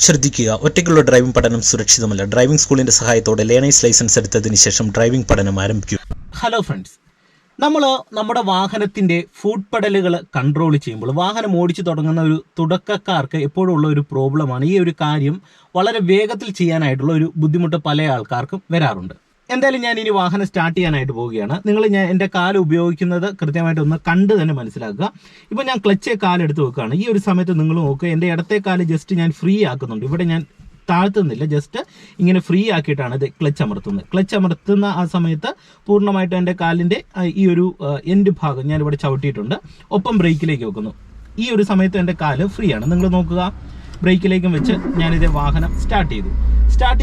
ശ്രദ്ധിക്കുക, ഒറ്റയ്ക്കുള്ള ഡ്രൈവിംഗ് പഠനം സുരക്ഷിതമല്ല. ഡ്രൈവിംഗ് സ്കൂളിന്റെ സഹായത്തോടെ ലേണേഴ്സ് ലൈസൻസ് എടുത്തതിന് ശേഷം ഡ്രൈവിംഗ് പഠനം ആരംഭിക്കുക. ഹലോ ഫ്രണ്ട്സ്, നമ്മൾ നമ്മുടെ വാഹനത്തിൻ്റെ ഫുഡ് പെഡലുകൾ കൺട്രോൾ ചെയ്യുമ്പോൾ വാഹനം ഓടിച്ചു തുടങ്ങുന്ന ഒരു തുടക്കക്കാർക്ക് എപ്പോഴും ഉള്ള ഒരു പ്രോബ്ലമാണ്. ഈ ഒരു കാര്യം വളരെ വേഗത്തിൽ ചെയ്യാനായിട്ടുള്ള ഒരു ബുദ്ധിമുട്ട് പല ആൾക്കാർക്കും വരാറുണ്ട്. എന്തായാലും ഞാൻ ഇനി വാഹനം സ്റ്റാർട്ട് ചെയ്യാനായിട്ട് പോവുകയാണ്. ഞാൻ എൻ്റെ കാല് ഉപയോഗിക്കുന്നത് കൃത്യമായിട്ട് ഒന്ന് കണ്ട് തന്നെ മനസ്സിലാക്കുക. ഇപ്പോൾ ഞാൻ ക്ലച്ച് കാലെടുത്ത് വെക്കുകയാണ്. ഈ ഒരു സമയത്ത് നിങ്ങൾ നോക്കുക, എൻ്റെ ഇടത്തെ കാല് ജസ്റ്റ് ഞാൻ ഫ്രീ ആക്കുന്നുണ്ട്. ഇവിടെ ഞാൻ താഴ്ത്തുന്നില്ല, ജസ്റ്റ് ഇങ്ങനെ ഫ്രീ ആക്കിയിട്ടാണ് ഇത് ക്ലച്ച് അമർത്തുന്നത്. ക്ലച്ച് അമർത്തുന്ന ആ സമയത്ത് പൂർണ്ണമായിട്ടും എൻ്റെ കാലിൻ്റെ ഈ ഒരു എൻഡ് ഭാഗം ഞാനിവിടെ ചവിട്ടിയിട്ടുണ്ട്. ഒപ്പം ബ്രേക്കിലേക്ക് വെക്കുന്നു. ഈ ഒരു സമയത്ത് എൻ്റെ കാല് ഫ്രീ ആണ്. നിങ്ങൾ നോക്കുക, ബ്രേക്കിലേക്കും വെച്ച് ഞാനിത് വാഹനം സ്റ്റാർട്ട്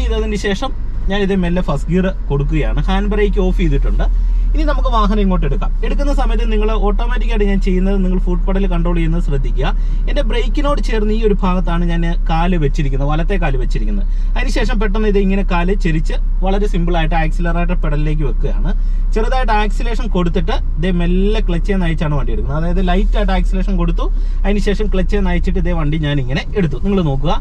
ചെയ്തതിന് ശേഷം ഞാനിത് മെല്ലെ ഫസ്റ്റ് ഗിയർ കൊടുക്കുകയാണ്. ഹാൻഡ് ബ്രേക്ക് ഓഫ് ചെയ്തിട്ടുണ്ട്. ഇനി നമുക്ക് വാഹനം ഇങ്ങോട്ട് എടുക്കുന്ന സമയത്ത് നിങ്ങൾ ഓട്ടോമാറ്റിക്കായിട്ട് ഞാൻ ചെയ്യുന്നത്, നിങ്ങൾ ഫുഡ് പെഡൽ കൺട്രോൾ ചെയ്യുന്നത് ശ്രദ്ധിക്കുക. എൻ്റെ ബ്രേക്കിനോട് ചേർന്ന് ഈ ഒരു ഭാഗത്താണ് ഞാൻ കാല് വെച്ചിരിക്കുന്നത്, വലത്തെ കാല് വെച്ചിരിക്കുന്നത്. അതിനുശേഷം പെട്ടെന്ന് ഇത് ഇങ്ങനെ കാല് ചെരിച്ച് വളരെ സിമ്പിളായിട്ട് ആക്സിലറേറ്റർ പെഡലിലേക്ക് വെക്കുകയാണ്. ചെറുതായിട്ട് ആക്സിലേഷൻ കൊടുത്തിട്ട് ഇതേ മെല്ലെ ക്ലച്ച് നയിച്ചാണ് വണ്ടി എടുക്കുന്നത്. അതായത് ലൈറ്റായിട്ട് ആക്സിലേഷൻ കൊടുത്തു, അതിനുശേഷം ക്ലച്ച് നയിച്ചിട്ട് ഇതേ വണ്ടി ഞാൻ ഇങ്ങനെ എടുത്തു. നിങ്ങൾ നോക്കുക,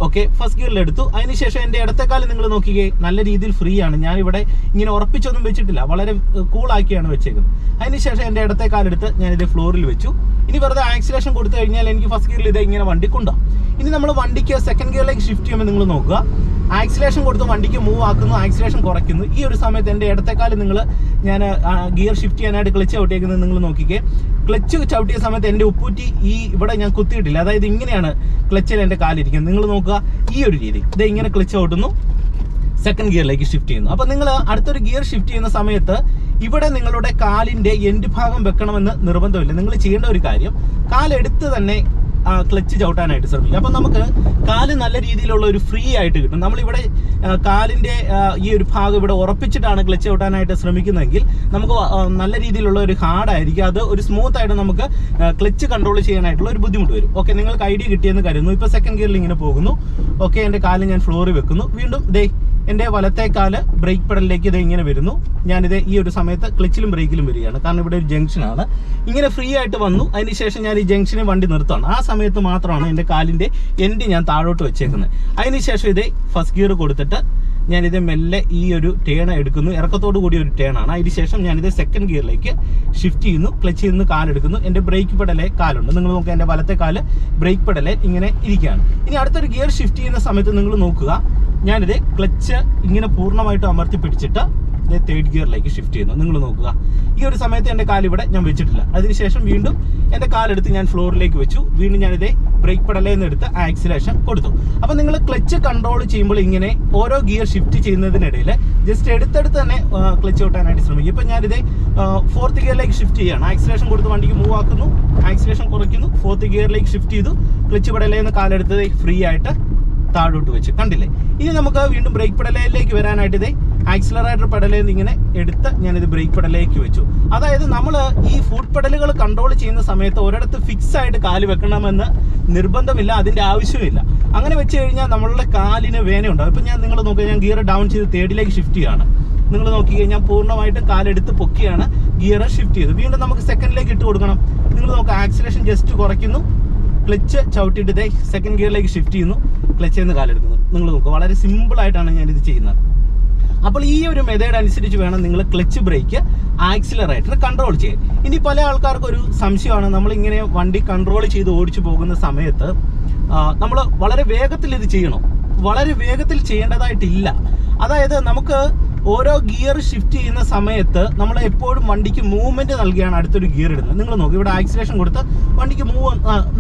ഓക്കെ, ഫസ്റ്റ് ഗിയറിൽ എടുത്തു. അതിനുശേഷം എൻ്റെ ഇടത്തേക്കാലം നിങ്ങൾ നോക്കിക്കേ, നല്ല രീതിയിൽ ഫ്രീ ആണ്. ഞാനിവിടെ ഇങ്ങനെ ഉറപ്പിച്ചൊന്നും വെച്ചിട്ടില്ല, വളരെ കൂളാക്കിയാണ് വെച്ചേക്കുന്നത്. അതിനുശേഷം എൻ്റെ ഇടത്തേക്കാലെടുത്ത് ഞാനിത് ഫ്ലോറിൽ വെച്ചു. ഇനി വെറുതെ ആക്സിലേഷൻ കൊടുത്തു കഴിഞ്ഞാൽ എനിക്ക് ഫസ്റ്റ് ഗിയറിൽ ഇത് ഇങ്ങനെ വണ്ടി കൊണ്ടുപോകും. ഇനി നമ്മൾ വണ്ടിക്ക് സെക്കൻഡ് ഗിയറിലേക്ക് ഷിഫ്റ്റ് ചെയ്യുമ്പോൾ നിങ്ങൾ നോക്കുക, ആക്സിലേഷൻ കൊടുത്ത് വണ്ടിക്ക് മൂവ് ആക്കുന്നു, ആക്സിലേഷൻ കുറയ്ക്കുന്നു. ഈ ഒരു സമയത്ത് എൻ്റെ ഇടത്തേക്കാലം ഞാൻ ഗിയർ ഷിഫ്റ്റ് ചെയ്യാനായിട്ട് ക്ലച്ച് ചവിട്ടിയേക്കുന്നത് നിങ്ങൾ നോക്കിക്കേ. ക്ലച്ച് ചവിട്ടിയ സമയത്ത് എൻ്റെ ഉപ്പൂറ്റി ഇവിടെ ഞാൻ കുത്തിയിട്ടില്ല. അതായത് ഇങ്ങനെയാണ് ക്ലച്ചിൽ എൻ്റെ കാലിരിക്കുന്നത്. നിങ്ങൾ നോക്കുക, ഈ ഒരു രീതി ഇത് ഇങ്ങനെ ക്ലച്ച് ചവിട്ടുന്നു, സെക്കൻഡ് ഗിയറിലേക്ക് ഷിഫ്റ്റ് ചെയ്യുന്നു. അപ്പോൾ നിങ്ങൾ അടുത്തൊരു ഗിയർ ഷിഫ്റ്റ് ചെയ്യുന്ന സമയത്ത് ഇവിടെ നിങ്ങളുടെ കാലിൻ്റെ എൻഡ് ഭാഗം വെക്കണമെന്ന് നിർബന്ധമില്ല. നിങ്ങൾ ചെയ്യേണ്ട ഒരു കാര്യം, കാലെടുത്ത് തന്നെ ക്ലച്ച് ചവിട്ടാനായിട്ട് ശ്രമിക്കുക. അപ്പം നമുക്ക് കാല് നല്ല രീതിയിലുള്ള ഒരു ഫ്രീ ആയിട്ട് കിട്ടും. നമ്മളിവിടെ കാലിൻ്റെ ഈ ഒരു ഭാഗം ഇവിടെ ഉറപ്പിച്ചിട്ടാണ് ക്ലച്ച് ചവിട്ടാനായിട്ട് ശ്രമിക്കുന്നതെങ്കിൽ നമുക്ക് നല്ല രീതിയിലുള്ള ഒരു ഹാർഡായിരിക്കും. അത് ഒരു സ്മൂത്ത് ആയിട്ട് നമുക്ക് ക്ലച്ച് കൺട്രോൾ ചെയ്യാനായിട്ടുള്ള ഒരു ബുദ്ധിമുട്ട് വരും. ഓക്കെ, നിങ്ങൾക്ക് ഐഡിയ കിട്ടിയെന്ന് കരുതുന്നു. ഇപ്പോൾ സെക്കൻഡ് ഗിയറിൽ ഇങ്ങനെ പോകുന്നു. ഓക്കെ, എൻ്റെ കാല് ഞാൻ ഫ്ലോറിൽ വെക്കുന്നു. വീണ്ടും എൻ്റെ വലത്തെ കാല് ബ്രേക്ക് പെഡലിലേക്ക് ഇത് ഇങ്ങനെ വരുന്നു. ഞാനിത് ഈ ഒരു സമയത്ത് ക്ലച്ചിലും ബ്രേക്കിലും വരികയാണ്, കാരണം ഇവിടെ ഒരു ജംഗ്ഷനാണ്. ഇങ്ങനെ ഫ്രീ ആയിട്ട് വന്നു. അതിനുശേഷം ഞാൻ ഈ ജംഗ്ഷനിൽ വണ്ടി നിർത്തുകയാണ്. ആ സമയത്ത് മാത്രമാണ് എൻ്റെ കാലിൻ്റെ എൻഡ് ഞാൻ താഴോട്ട് വെച്ചേക്കുന്നത്. അതിനുശേഷം ഇത് ഫസ്റ്റ് ഗിയർ കൊടുത്തിട്ട് ഞാനിത് മെല്ലെ ഈ ഒരു ടേൺ എടുക്കുന്നു. ഇറക്കത്തോടു കൂടി ഒരു ടേണാണ്. അതിനുശേഷം ഞാനിത് സെക്കൻഡ് ഗിയറിലേക്ക് ഷിഫ്റ്റ് ചെയ്യുന്നു. ക്ലച്ചിൽ നിന്ന് കാലെടുക്കുന്നു. എൻ്റെ ബ്രേക്ക് പെഡലെ കാലുണ്ട്. നിങ്ങൾ നോക്കുക, എൻ്റെ വലത്തെ കാല് ബ്രേക്ക് പെഡലെ ഇങ്ങനെ ഇരിക്കുകയാണ്. ഇനി അടുത്തൊരു ഗിയർ ഷിഫ്റ്റ് ചെയ്യുന്ന സമയത്ത് നിങ്ങൾ നോക്കുക, ഞാനിത് ക്ലച്ച് ഇങ്ങനെ പൂർണ്ണമായിട്ട് അമർത്തി പിടിച്ചിട്ട് തേർഡ് ഗിയറിലേക്ക് ഷിഫ്റ്റ് ചെയ്യുന്നു. നിങ്ങൾ നോക്കുക, ഈ ഒരു സമയത്ത് എൻ്റെ കാലിവിടെ ഞാൻ വെച്ചിട്ടില്ല. അതിനുശേഷം വീണ്ടും എൻ്റെ കാലെടുത്ത് ഞാൻ ഫ്ലോറിലേക്ക് വെച്ചു. വീണ്ടും ഞാനിത് ബ്രേക്ക് പെഡലിൽ നിന്ന് എടുത്ത് ആക്സിലേഷൻ കൊടുത്തു. അപ്പം നിങ്ങൾ ക്ലച്ച് കൺട്രോൾ ചെയ്യുമ്പോൾ ഇങ്ങനെ ഓരോ ഗിയർ ഷിഫ്റ്റ് ചെയ്യുന്നതിനിടയിൽ ജസ്റ്റ് എടുത്തെടുത്ത് തന്നെ ക്ലച്ച് ഓട്ടാനായിട്ട് ശ്രമിക്കും. ഇപ്പം ഞാനിത് ഫോർത്ത് ഗിയറിലേക്ക് ഷിഫ്റ്റ് ചെയ്യുകയാണ്. ആക്സിലേഷൻ കൊടുത്ത് വണ്ടിക്ക് മൂവ് ആക്കുന്നു, ആക്സിലേഷൻ കുറയ്ക്കുന്നു, ഫോർത്ത് ഗിയറിലേക്ക് ഷിഫ്റ്റ് ചെയ്തു. ക്ലച്ച് പെഡലിൽ നിന്ന് കാലെടുത്തത് ഫ്രീ ആയിട്ട് താഴോട്ട് വെച്ച്, കണ്ടില്ലേ? ഇനി നമുക്ക് വീണ്ടും ബ്രേക്ക് പെഡലിലേക്ക് വരാനായിട്ട് ഇത് ആക്സിലറേറ്റർ പെഡലിൽ നിന്ന് ഇങ്ങനെ എടുത്ത് ഞാനിത് ബ്രേക്ക് പെഡലിലേക്ക് വെച്ചു. അതായത് നമ്മൾ ഈ ഫുഡ് പെഡലുകൾ കൺട്രോൾ ചെയ്യുന്ന സമയത്ത് ഒരിടത്ത് ഫിക്സ് ആയിട്ട് കാല് വെക്കണമെന്ന് നിർബന്ധമില്ല, അതിൻ്റെ ആവശ്യമില്ല. അങ്ങനെ വെച്ച് കഴിഞ്ഞാൽ നമ്മളുടെ കാലിന് വേനയുണ്ടാവും. ഇപ്പം നിങ്ങൾ നോക്കുക, ഞാൻ ഗിയർ ഡൗൺ ചെയ്ത് തേർഡിലേക്ക് ഷിഫ്റ്റ് ചെയ്യുകയാണ്. നിങ്ങൾ നോക്കി കഴിഞ്ഞാൽ പൂർണ്ണമായിട്ട് കാലെടുത്ത് പൊക്കിയാണ് ഗിയർ ഷിഫ്റ്റ് ചെയ്തത്. വീണ്ടും നമുക്ക് സെക്കൻഡിലേക്ക് ഇട്ട് കൊടുക്കണം. നിങ്ങൾ നോക്കുക, ആക്സിലേഷൻ ജസ്റ്റ് കുറയ്ക്കുന്നു, ക്ലച്ച് ചവിട്ടിയിട്ട് ഇതേ സെക്കൻഡ് ഗിയറിലേക്ക് ഷിഫ്റ്റ് ചെയ്യുന്നു, ക്ലച്ചിൽ നിന്ന് കാലെടുക്കുന്നു. നിങ്ങൾ നോക്കുക, വളരെ സിമ്പിളായിട്ടാണ് ഞാനിത് ചെയ്യുന്നത്. അപ്പോൾ ഈ ഒരു മെത്തേഡ് അനുസരിച്ച് വേണം നിങ്ങൾ ക്ലച്ച് ബ്രേക്ക് ആക്സിലറേറ്റർ കൺട്രോൾ ചെയ്യാൻ. ഇനി പല ആൾക്കാർക്കൊരു സംശയമാണ്, നമ്മളിങ്ങനെ വണ്ടി കൺട്രോൾ ചെയ്ത് ഓടിച്ചു പോകുന്ന സമയത്ത് നമ്മൾ വളരെ വേഗത്തിൽ ഇത് ചെയ്യണോ? വളരെ വേഗത്തിൽ ചെയ്യേണ്ടതായിട്ടില്ല. അതായത് നമുക്ക് ഓരോ ഗിയർ ഷിഫ്റ്റ് ചെയ്യുന്ന സമയത്ത് നമ്മൾ എപ്പോഴും വണ്ടിക്ക് മൂവ്മെന്റ് നൽകിയാണ് അടുത്തൊരു ഗിയർ ഇടുന്നത്. നിങ്ങൾ നോക്കി, ഇവിടെ ആക്സിലേഷൻ കൊടുത്ത് വണ്ടിക്ക് മൂവ്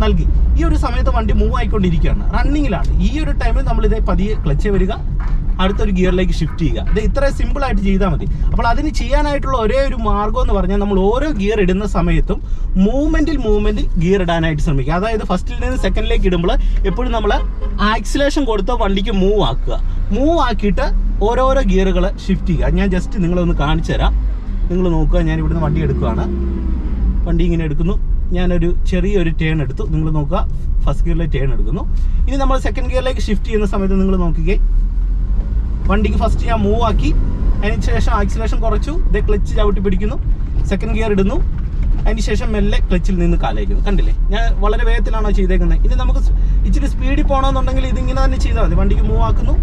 നൽകി. ഈ ഒരു സമയത്ത് വണ്ടി മൂവ് ആയിക്കൊണ്ടിരിക്കുകയാണ്, റണ്ണിങ്ങിലാണ്. ഈ ഒരു ടൈമിൽ നമ്മളിത് പതിയെ ക്ലച്ച് വരിക, അടുത്തൊരു ഗിയറിലേക്ക് ഷിഫ്റ്റ് ചെയ്യുക. ഇത് ഇത്ര സിമ്പിളായിട്ട് ചെയ്താൽ മതി. അപ്പോൾ അതിന് ചെയ്യാനായിട്ടുള്ള ഒരേ ഒരു മാർഗ്ഗം എന്ന് പറഞ്ഞാൽ, നമ്മൾ ഓരോ ഗിയർ ഇടുന്ന സമയത്തും മൂവ്മെൻറ്റിൽ ഗിയർ ഇടാനായിട്ട് ശ്രമിക്കുക. അതായത് ഫസ്റ്റിൽ നിന്ന് സെക്കൻഡിലേക്ക് ഇടുമ്പോൾ എപ്പോഴും നമ്മൾ ആക്സിലേഷൻ കൊടുത്ത് വണ്ടിക്ക് മൂവ് ആക്കിയിട്ട് ഓരോരോ ഗിയറുകൾ ഷിഫ്റ്റ് ചെയ്യുക. ഞാൻ ജസ്റ്റ് നിങ്ങളൊന്ന് കാണിച്ചു തരാം. നിങ്ങൾ നോക്കുക, ഞാൻ ഇവിടുന്ന് വണ്ടി എടുക്കുകയാണ്. വണ്ടി ഇങ്ങനെ എടുക്കുന്നു, ഞാനൊരു ചെറിയൊരു ടേൺ എടുത്തു. നിങ്ങൾ നോക്കുക, ഫസ്റ്റ് ഗിയറിലേക്ക് ടേൺ എടുക്കുന്നു. ഇനി നമ്മൾ സെക്കൻഡ് ഗിയറിലേക്ക് ഷിഫ്റ്റ് ചെയ്യുന്ന സമയത്ത് നിങ്ങൾ നോക്കിക്കേ, വണ്ടിക്ക് ഫസ്റ്റ് ഞാൻ മൂവ് ആക്കി, അതിനുശേഷം ആക്സിലേഷൻ കുറച്ചു, ഇതേ ക്ലച്ച് ചവിട്ടി പിടിക്കുന്നു, സെക്കൻഡ് ഗിയർ ഇടുന്നു, അതിനുശേഷം മെല്ലെ ക്ലച്ചിൽ നിന്ന് കാലയക്കുന്നു. കണ്ടില്ലേ, ഞാൻ വളരെ വേഗത്തിലാണോ ചെയ്തേക്കുന്നത്? ഇനി നമുക്ക് ഇച്ചിരി സ്പീഡിൽ പോകണമെന്നുണ്ടെങ്കിൽ ഇതിങ്ങനെ തന്നെ ചെയ്താൽ മതി. വണ്ടിക്ക് മൂവ് ആക്കുന്നു,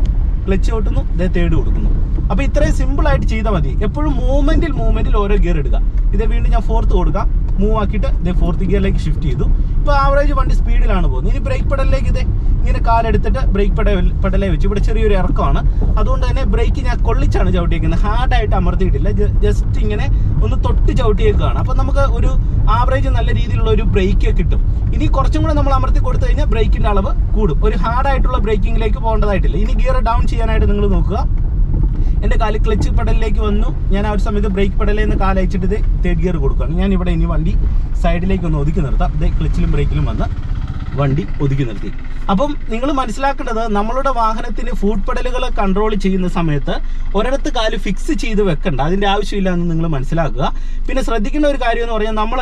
ക്ലച്ച് ഓട്ടുന്നു, ഇതേ തേർഡ് കൊടുക്കുന്നു. അപ്പോൾ ഇത്രയും സിമ്പിളായിട്ട് ചെയ്താൽ മതി. എപ്പോഴും മൂവ്മെൻറ്റിൽ ഓരോ ഗിയർ ഇടുക. ഇതേ വീണ്ടും ഞാൻ ഫോർത്ത് കൊടുക്കാം, മൂവ് ആക്കിയിട്ട് ഇതേ ഫോർത്ത് ഗിയറിലേക്ക് ഷിഫ്റ്റ് ചെയ്തു. ഇപ്പോൾ ആവറേജ് വണ്ടി സ്പീഡിലാണ് പോകുന്നത്. ഇനി ബ്രേക്ക് പെഡലിലേക്ക് ഇതേ ഇങ്ങനെ കാലെടുത്തിട്ട് ബ്രേക്ക് പെഡലേ വെച്ച് ഇവിടെ ചെറിയൊരു ഇറക്കമാണ്. അതുകൊണ്ട് തന്നെ ബ്രേക്ക് ഞാൻ കൊള്ളിച്ചാണ് ചവിട്ടിയേക്കുന്നത്, ഹാർഡായിട്ട് അമർത്തിയിട്ടില്ല. ജസ്റ്റ് ഇങ്ങനെ ഒന്ന് തൊട്ട് ചവിട്ടിയേക്കുകയാണ്. അപ്പോൾ നമുക്ക് ഒരു ആവറേജ് നല്ല രീതിയിലുള്ള ഒരു ബ്രേക്ക് കിട്ടും. ഇനി കുറച്ചും കൂടെ നമ്മൾ അമർത്തി കൊടുത്തു കഴിഞ്ഞാൽ ബ്രേക്കിൻ്റെ അളവ് കൂടും. ഒരു ഹാർഡായിട്ടുള്ള ബ്രേക്കിങ്ങിലേക്ക് പോകേണ്ടതായിട്ടില്ല. ഇനി ഗിയർ ഡൗൺ ചെയ്യാനായിട്ട് നിങ്ങൾ നോക്കുക. എൻ്റെ കാല് ക്ലച്ച് പെഡലിലേക്ക് വന്നു. ഞാൻ ആ ഒരു സമയത്ത് ബ്രേക്ക് പെഡലിൽ നിന്ന് കാലയച്ചിട്ട് ഇത് തേർഡ് ഗിയർ കൊടുക്കുകയാണ്. ഞാൻ ഇവിടെ ഇനി വണ്ടി സൈഡിലേക്ക് ഒന്ന് ഒതുക്കി നിർത്താം. ഇത് ക്ലച്ചിലും ബ്രേക്കിലും വന്ന് വണ്ടി ഒതുക്കി നിർത്തി. അപ്പം നിങ്ങൾ മനസ്സിലാക്കേണ്ടത്, നമ്മളുടെ വാഹനത്തിന് ഫുഡ് പെഡലുകൾ കൺട്രോൾ ചെയ്യുന്ന സമയത്ത് ഒരിടത്ത് കാല് ഫിക്സ് ചെയ്ത് വെക്കണ്ട, അതിൻ്റെ ആവശ്യമില്ല എന്ന് നിങ്ങൾ മനസ്സിലാക്കുക. പിന്നെ ശ്രദ്ധിക്കേണ്ട ഒരു കാര്യം എന്ന് പറഞ്ഞാൽ, നമ്മൾ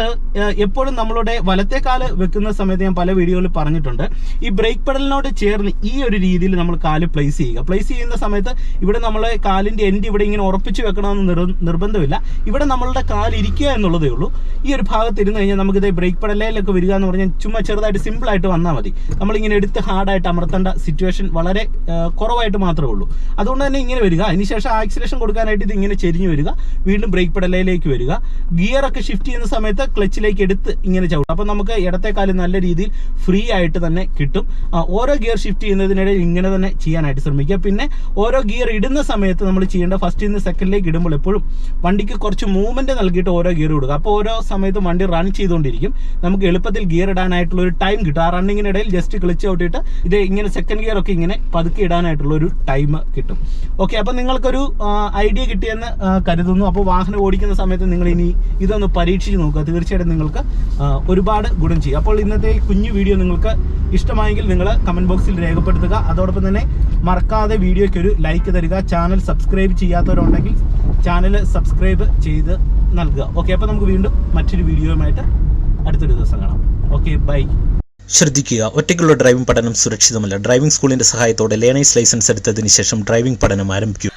എപ്പോഴും നമ്മളുടെ വലത്തെ കാല് വെക്കുന്ന സമയത്ത് ഞാൻ പല വീഡിയോയിൽ പറഞ്ഞിട്ടുണ്ട്, ഈ ബ്രേക്ക് പെഡലിനോട് ചേർന്ന് ഈ ഒരു രീതിയിൽ നമ്മൾ കാല് പ്ലേസ് ചെയ്യുക. പ്ലേസ് ചെയ്യുന്ന സമയത്ത് ഇവിടെ നമ്മളെ കാലിൻ്റെ എൻഡ് ഇവിടെ ഇങ്ങനെ ഉറപ്പിച്ച് വെക്കണമെന്ന് നിർബന്ധമില്ല. ഇവിടെ നമ്മളുടെ കാല് ഇരിക്കുക എന്നുള്ളതേ ഉള്ളൂ. ഈ ഒരു ഭാഗത്ത് ഇരുന്ന് കഴിഞ്ഞാൽ നമുക്കിത് ബ്രേക്ക് പെഡലിലേക്ക് വരിക എന്ന് പറഞ്ഞാൽ ചുമ്മാ ചെറുതായിട്ട് സിമ്പിളായിട്ട് വന്നാൽ മതി. നമ്മളിങ്ങനെ എടുത്ത് ഹാർഡായിട്ട് അമർത്തേണ്ട സിറ്റുവേഷൻ വളരെ കുറവായിട്ട് മാത്രമേ ഉള്ളൂ. അതുകൊണ്ട് തന്നെ ഇങ്ങനെ വരിക. അതിനുശേഷം ആക്സിലേഷൻ കൊടുക്കാനായിട്ട് ഇത് ഇങ്ങനെ ചെരിഞ്ഞ് വരിക, വീണ്ടും ബ്രേക്ക് പെഡലിലേക്ക് വരിക. ഗിയറൊക്കെ ഷിഫ്റ്റ് ചെയ്യുന്ന സമയത്ത് ക്ലച്ചിലേക്ക് എടുത്ത് ഇങ്ങനെ ചവിട്ടും. അപ്പോൾ നമുക്ക് ഇടത്തേക്കാലം നല്ല രീതിയിൽ ഫ്രീ ആയിട്ട് തന്നെ കിട്ടും. ഓരോ ഗിയർ ഷിഫ്റ്റ് ചെയ്യുന്നതിനിടയിൽ ഇങ്ങനെ തന്നെ ചെയ്യാനായിട്ട് ശ്രമിക്കുക. പിന്നെ ഓരോ ഗിയർ ഇടുന്ന സമയത്ത് നമ്മൾ ചെയ്യേണ്ട, ഫസ്റ്റിൽ നിന്ന് സെക്കൻഡിലേക്ക് ഇടുമ്പോൾ എപ്പോഴും വണ്ടിക്ക് കുറച്ച് മൂവ്മെൻറ്റ് നൽകിയിട്ട് ഓരോ ഗിയർ ഇടുക. അപ്പോൾ ഓരോ സമയത്തും വണ്ടി റൺ ചെയ്തുകൊണ്ടിരിക്കും. നമുക്ക് എളുപ്പത്തിൽ ഗിയർ ഇടാനായിട്ടുള്ള ഒരു ടൈം കിട്ടും. ആ റണ്ണിങ്ങിനിടയിൽ ജസ്റ്റ് ക്ലച്ച് ഔട്ടിട്ട് ഇത് ഇങ്ങനെ സെക്കൻഡ് ഗിയർ ഒക്കെ ഇങ്ങനെ പതുക്കെ ഇടാനായിട്ടുള്ള ഒരു ടൈം കിട്ടും. ഓക്കെ, അപ്പം നിങ്ങൾക്കൊരു ഐഡിയ കിട്ടിയെന്ന് കരുതുന്നു. അപ്പോൾ വാഹനം ഓടിക്കുന്ന സമയത്ത് നിങ്ങൾ ഇനി ഇതൊന്ന് പരീക്ഷിച്ച് നോക്കുക. തീർച്ചയായിട്ടും നിങ്ങൾക്ക് ഒരുപാട് ഗുണം ചെയ്യും. അപ്പോൾ ഇന്നത്തെ കുഞ്ഞു വീഡിയോ നിങ്ങൾക്ക് ഇഷ്ടമായെങ്കിൽ നിങ്ങൾ കമൻറ്റ് ബോക്സിൽ രേഖപ്പെടുത്തുക. അതോടൊപ്പം തന്നെ മറക്കാതെ വീഡിയോയ്ക്ക് ഒരു ലൈക്ക് തരിക. ചാനൽ സബ്സ്ക്രൈബ് ചെയ്യാത്തവരുണ്ടെങ്കിൽ ചാനൽ സബ്സ്ക്രൈബ് ചെയ്ത് നൽകുക. ഓക്കെ, അപ്പോൾ നമുക്ക് വീണ്ടും മറ്റൊരു വീഡിയോയുമായിട്ട് അടുത്തൊരു ദിവസം കാണാം. Okay, bye. ശ്രദ്ധിക്കുക, ഒറ്റയ്ക്കുള്ള ഡ്രൈവിംഗ് പഠനം സുരക്ഷിതമല്ല. ഡ്രൈവിംഗ് സ്കൂളിന്റെ സഹായത്തോടെ ലേണേഴ്സ് ലൈസൻസ് എടുത്തതിന് ശേഷം ഡ്രൈവിംഗ് പഠനം ആരംഭിക്കൂ.